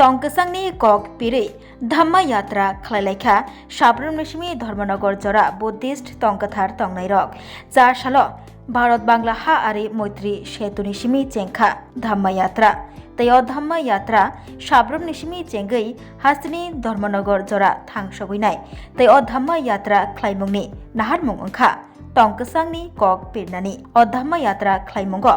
tongkasangni kok piri dhamma yatra khlailaikhা Sabroom নিশিমি Dharmanagar জরা Buddhist তংকাথার তংনাই rock যা সালো ভারত বাংলা হা আরি মৈত্রী সেতু নিশিমি চেংখা ধাম্মা यात्रा तय धाम्मा यात्रा साब्रुम निशिमी चेंगै हास्तिनि धर्मनगर जरा थांसगैनाय तय धाम्मा यात्रा ख्लाइमुंनि नाहारमुं ओंखा तंकसांनि कक पिरनानि धाम्मा यात्रा ख्लाइमुंगो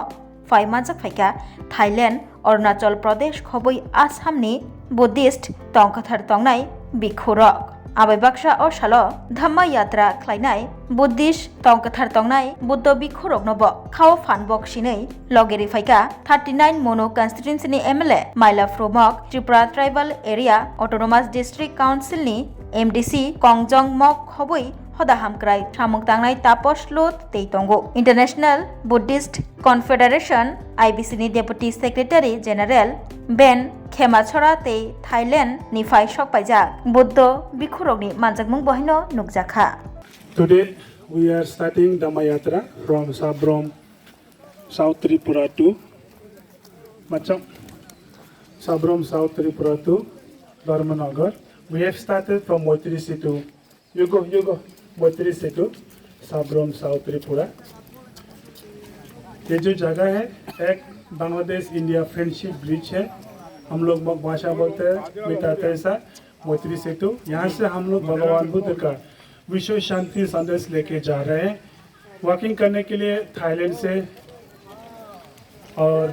फाइमाजक फाइका थाईलैंड अरुणाचल प्रदेश खबै आसामनि बुद्धिस्ट तंकाथार तंनाय बिखुरक आबायबाक्सा अ सालो धाम्मा यात्रा ख्लाइनाय बुद्धिस्ट तंकाथार तंनाय बुद्ध बिखुरकनबो खाव फानबक सिनै लगेरि फाइका 39 मोनो कन्स्टिट्युएन्सिनि एमएलए माइला फ्रोमक Tripura tribal area autonomous district काउन्सिलनि एमडीसी कंजं मक खबै हदा हामक्राय सामुं तांनाय तापस लुत तेइतंगो इंटरनेशनल बुद्धिस्ट कन्फेडारेशन आईबीसी नि डेपुटी सेक्रेटारि जेनारेल बेन खेमाछरा ते थाईलैंड निफाय सकपायजाक बुद्ध बिखुरकनि मानजाकमुं बहायनो नुकजाखा। Today we are starting Dhamma Yatra from Sabrom, South Tripura to Macham, Sabrom, South Tripura to Dharmanagar. We have started from Moitri Setu. You go, Moitri Setu, Sabrom, South Tripura. ये जो जगह है एक बांग्लादेश इंडिया फ्रेंडशिप ब्रिज है। हम लोग भाषा बोलते हैं मिटाते ऐसा मोइत्री सेतु। यहाँ से हम लोग भगवान बुद्ध का विश्व शांति संदेश लेके जा रहे हैं। वॉकिंग करने के लिए थाईलैंड से और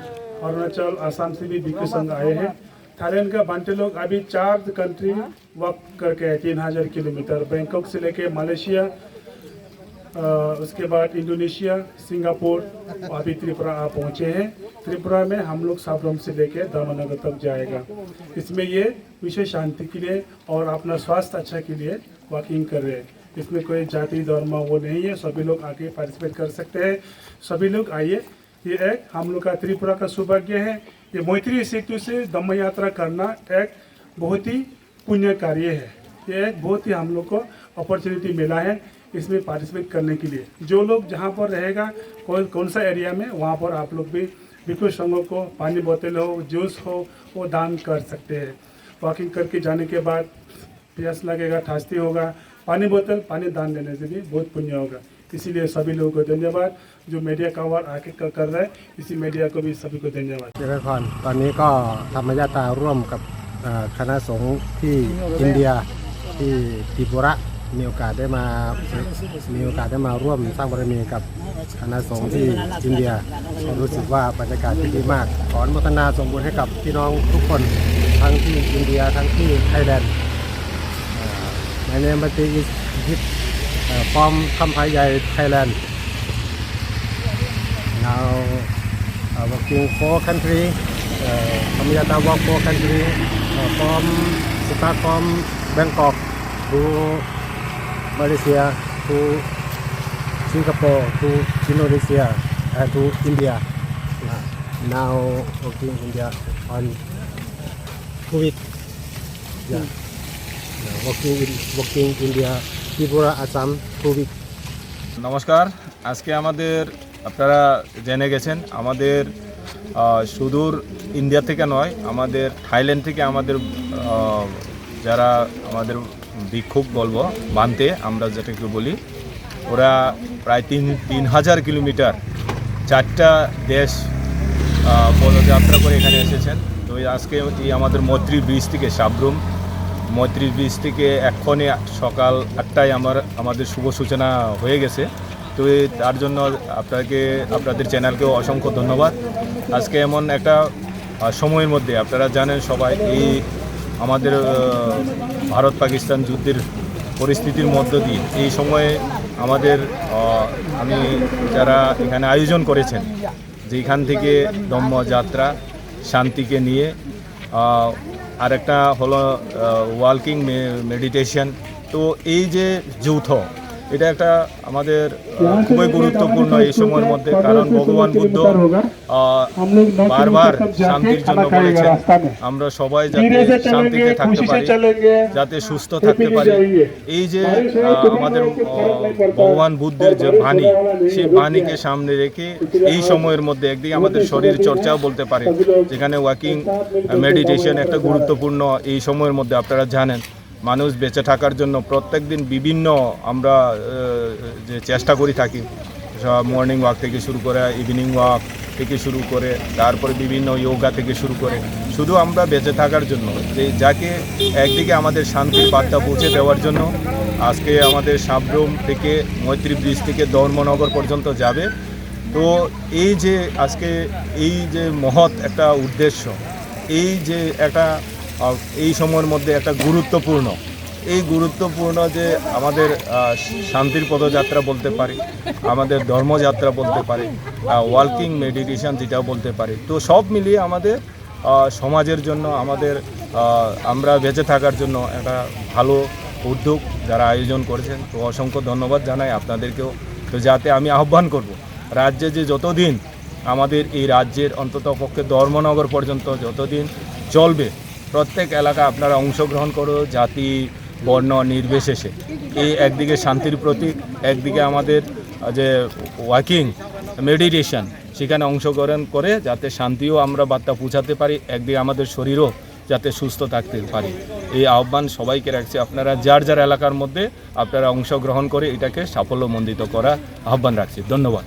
अरुणाचल आसाम से भी भिक्षु संघ आए हैं। थाईलैंड का बांटे लोग अभी 4 कंट्री वॉक करके 3000 किलोमीटर बैंकॉक से लेके मलेशिया, उसके बाद इंडोनेशिया, सिंगापुर, अभी त्रिपुरा आ पहुँचे हैं। त्रिपुरा में हम लोग साब्रम से लेके धर्मनगर तक जाएगा। इसमें ये विश्व शांति के लिए और अपना स्वास्थ्य अच्छा के लिए वॉकिंग कर रहे हैं। इसमें कोई जाति धर्म वो नहीं है, सभी लोग आके पार्टिसिपेट कर सकते हैं। सभी लोग आइए। ये एक हम लोग का त्रिपुरा का सौभाग्य है। ये मोइत्री सेतु से धम्म यात्रा करना एक बहुत ही पुण्य कार्य है। ये एक बहुत ही हम लोग को अपॉर्चुनिटी मिला है इसमें पार्टिसिपेट करने के लिए। जो लोग जहाँ पर रहेगा कौन सा एरिया में वहाँ पर आप लोग भी भिक्षु संघों को पानी बोतल हो, जूस हो, वो दान कर सकते हैं। वॉकिंग करके जाने के बाद प्यास लगेगा, ठास्ती होगा, पानी बोतल पानी दान देने से भी बहुत पुण्य होगा। इसीलिए सभी लोगों को धन्यवाद। जो मीडिया कवर आके कर रहा है इसी मीडिया को भी सभी को धन्यवाद। ตอนนี้ก็ธรรมยาตราร่วมกับคณะสงฆ์ที่อินเดียที่ตริปุระมีโอกาสได้มาร่วมสร้างบารมีกับคณะสงฆ์ที่อินเดียรู้สึกว่าบรรยากาศดีมากขออนุโมทนาส่งบุญให้กับพี่น้องทุกคนทั้งที่อินเดียทั้งที่ไทยแลนด์ My name is from Kamphayai, Thailand. Now working 4 country, Kamyata work 4 country start from Bangkok to Malaysia to Singapore to Indonesia and to India. Now working India on 2 weeks. Yeah. Working India, Tripura, Assam 2 weeks. নমস্কার। আজকে আমাদের আপনারা জেনে গেছেন আমাদের সুদূর India থেকে নয়, আমাদের থাইল্যান্ড থেকে আমাদের যারা আমাদের ভিক্ষুক বলবো বানতে আমরা যেটাকে বলি, ওরা প্রায় 3000 কিলোমিটার 4টা দেশ পদযাত্রা করে এখানে এসেছেন। তো আজকে এই আমাদের মৈত্রী ব্রিজ থেকে সাবরুম মৈত্রী ব্রিজ থেকে এক্ষণে সকাল 8টায় আমাদের শুভ সূচনা হয়ে গেছে। তো তার জন্য আপনাদের চ্যানেলকেও অসংখ্য ধন্যবাদ। আজকে এমন একটা সময়ের মধ্যে আপনারা জানেন সবাই এই আমাদের ভারত পাকিস্তান যুদ্ধের পরিস্থিতির মধ্য দিয়ে এই সময়ে আমাদের যারা এখানে আয়োজন করেছেন যে এখান থেকে ধম্ম যাত্রা শান্তিকে নিয়ে আরেকটা হলো ওয়াকিং মেডিটেশন। তো এই যে যৌথ এটা একটা আমাদের খুবই গুরুত্বপূর্ণ এই সময়ের মধ্যে, কারণ ভগবান বুদ্ধ বারবার শান্তির জন্য বলেছেন আমরা সবাই যাতে শান্তিতে থাকতে পারি, যাতে সুস্থ থাকতে পারি। এই যে আমাদের ভগবান বুদ্ধের যে বাণী, সেই বাণীকে সামনে রেখে এই সময়ের মধ্যে একদিকে আমাদের শরীর চর্চাও বলতে পারে, যেখানে ওয়াকিং মেডিটেশন একটা গুরুত্বপূর্ণ এই সময়ের মধ্যে। আপনারা জানেন মানুষ বেঁচে থাকার জন্য প্রত্যেক দিন বিভিন্ন আমরা যে চেষ্টা করে থাকি, মর্নিং ওয়াক থেকে শুরু করে ইভিনিং ওয়াক থেকে শুরু করে তারপরে বিভিন্ন যোগা থেকে শুরু করে, শুধু আমরা বেঁচে থাকার জন্য, যে যাকে একদিকে আমাদের শান্তির বার্তা পৌঁছে দেওয়ার জন্য আজকে আমাদের সাবরুম থেকে মৈত্রী ব্রিজ থেকে ধর্মনগর পর্যন্ত যাবে। তো এই যে আজকে এই যে মহৎ একটা উদ্দেশ্য, এই যে একটা এই সময়ের মধ্যে একটা গুরুত্বপূর্ণ যে আমাদের শান্তির পদযাত্রা বলতে পারি, আমাদের ধর্মযাত্রা বলতে পারি, ওয়াকিং মেডিটেশন যেটাও বলতে পারি। তো সব মিলিয়ে আমাদের সমাজের জন্য, আমাদের আমরা বেঁচে থাকার জন্য একটা ভালো উদ্যোগ যারা আয়োজন করেছেন। তো অসংখ্য ধন্যবাদ জানাই আপনাদেরকেও। তো যাতে আমি আহ্বান করব রাজ্যে যে যতদিন আমাদের এই রাজ্যের অন্তত পক্ষে ধর্মনগর পর্যন্ত যতদিন চলবে, প্রত্যেক এলাকা আপনারা অংশগ্রহণ করো, জাতি বর্ণ নির্বিশেষে। এই একদিকে শান্তির প্রতীক, একদিকে আমাদের যে ওয়াকিং মেডিটেশন, সেখানে অংশগ্রহণ করে যাতে শান্তিও আমরা বার্তা পৌঁছাতে পারি, একদিকে আমাদের শরীরও যাতে সুস্থ থাকতে পারি। এই আহ্বান সবাইকে রাখছি, আপনারা যার যার এলাকার মধ্যে আপনারা অংশগ্রহণ করে এটাকে সাফল্যমণ্ডিত করা আহ্বান রাখছি। ধন্যবাদ।